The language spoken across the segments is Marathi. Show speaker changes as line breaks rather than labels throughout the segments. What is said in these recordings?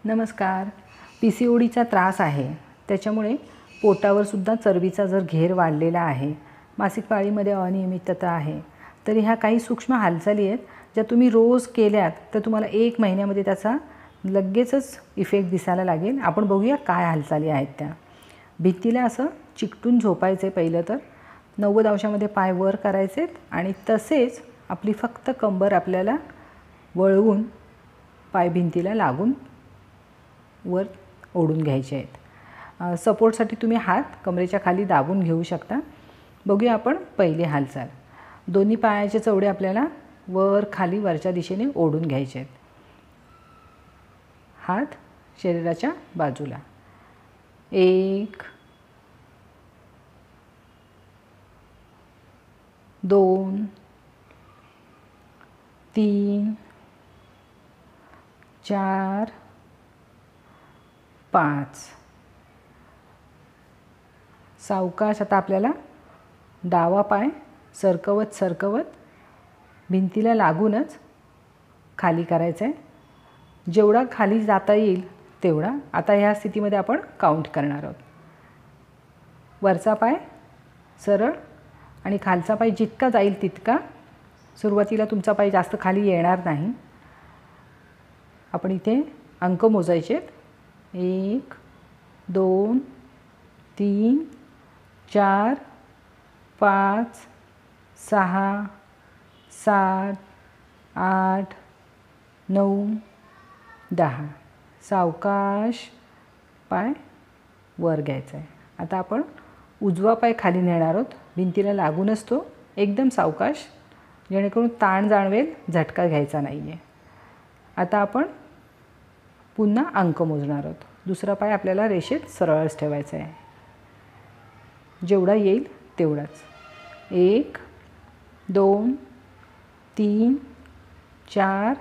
नमस्कार. PCODचा त्रास आहे, त्याच्यामुळे पोटावर सुद्धा चरबीचा जर घेर वाढलेला आहे, मासिक पाळीमध्ये अनियमितता आहे, तर ह्या काही सूक्ष्म हालचाली आहेत ज्या तुम्ही रोज केल्यात तर तुम्हाला 1 महिन्यामध्ये त्याचा लगेचच इफेक्ट दिसायला लागेल. आपण बघूया काय हालचाली आहेत त्या. भिंतीला असं चिकटून झोपायचे. पहिलं तर 90 अंशामध्ये पाय वर करायचे आणि तसेच आपली फक्त कंबर आपल्याला वळवून पाय भिंतीला लागून वर ओढून घ्यायचे आहेत. सपोर्टसाठी तुम्ही हात कमरेच्या खाली दाबून घेऊ शकता. बघूया आपण पहिली हालचाल. दोन्ही पायाचे चवडे आपल्याला वर खाली वरच्या दिशेने ओढून घ्यायचे आहेत. हात शरीराच्या बाजूला. 1 2 3 4 5. सावकाश आता आपल्याला डावा पाय सरकवत सरकवत भिंतीला लागूनच खाली करायचा आहे. जेवढा खाली जाता येईल तेवढा. आता ह्या स्थितीमध्ये आपण काउंट करणार आहोत. वरचा पाय सरळ आणि खालचा पाय जितका जाईल तितका. सुरुवातीला तुमचा पाय जास्त खाली येणार नाही. आपण इथे अंक मोजायचे आहेत. 1 2 3 4 5 6 7 8 9 10. सावकाश पाय वर घ्यायचा आहे. आता आपण उजवा पाय खाली नेणार आहोत. भिंतीला लागूनच तो एकदम सावकाश, जेणेकरून ताण जाणवेल, झटका घ्यायचा नाही आहे. आता आपण पुन्हा अंक मोजणार आहोत. दुसरा पाय आपल्याला रेषेत सरळच ठेवायचा आहे. जेवढा येईल तेवढाच. 1 2 3 4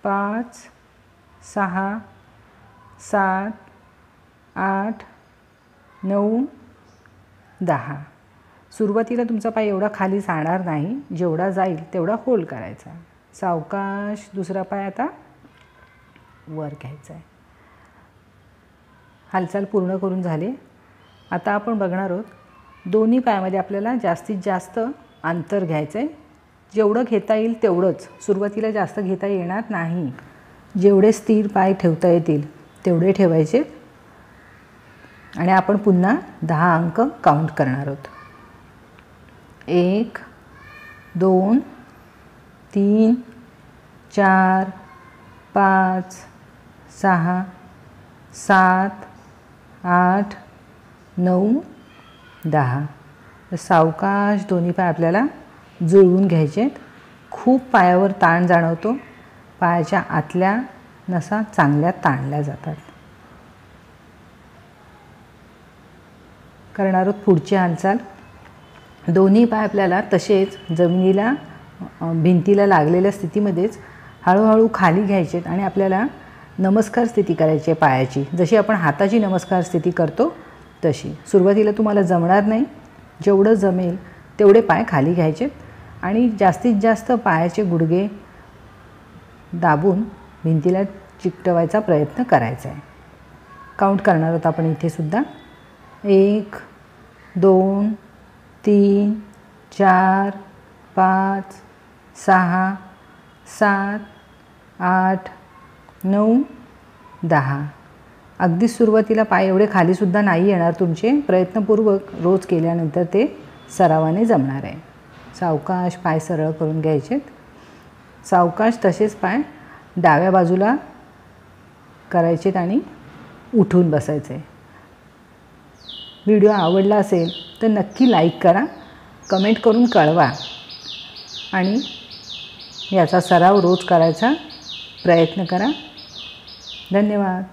5 6 7 8 9 10. सुरुवातीला तुमचा पाय एवढा खाली जाणार नाही. जेवढा जाईल तेवढा होल्ड करायचा. सावकाश दुसरा पाय आता वर घ्यायचा आहे. हालचाल पूर्ण करून झाली. आता आपण बघणार आहोत दोन्ही पायामध्ये आपल्याला जास्तीत जास्त अंतर घ्यायचं आहे. जेवढं घेता येईल तेवढंच. सुरुवातीला जास्त घेता येणार नाही. जेवढे स्थिर पाय ठेवता येतील तेवढे ठेवायचे आणि आपण पुन्हा 10 अंक काउंट करणार आहोत. 1 2 3 4 5 6 7 8 9 10. सावकाश दोन्ही पाय आपल्याला जुळवून घ्यायचे आहेत. खूप पायावर ताण जाणवतो. पायाच्या आतल्या नसा चांगल्या ताणल्या जातात. करणार आहोत पुढची हालचाल. दोन्ही पाय आपल्याला तसेच जमिनीला भिंतीला लागलेल्या स्थितीमध्येच हळूहळू खाली घ्यायचे आहेत आणि आपल्याला नमस्कार स्थिती करायची आहे पायाची. जशी आपण हाताची नमस्कार स्थिती करतो तशी. सुरुवातीला तुम्हाला जमणार नाही. जेवढं जमेल तेवढे पाय खाली घ्यायचे आणि जास्तीत जास्त पायाचे गुडघे दाबून भिंतीला चिकटवायचा प्रयत्न करायचा आहे. काउंट करणार आहोत आपण इथे सुद्धा. 1 2 3 4 5 6 7 8 9 10. अगदी सुरुवातीला पाय एवढे खालीसुद्धा नाही येणार तुमचे. प्रयत्नपूर्वक रोज केल्यानंतर ते सरावाने जमणार आहे. सावकाश पाय सरळ करून घ्यायचे. सावकाश तसेच पाय डाव्या बाजूला करायचेत आणि उठून बसायचे. व्हिडिओ आवडला असेल तर नक्की लाईक करा, कमेंट करून कळवा आणि याचा सराव रोज करायचा प्रयत्न करा. धन्यवाद.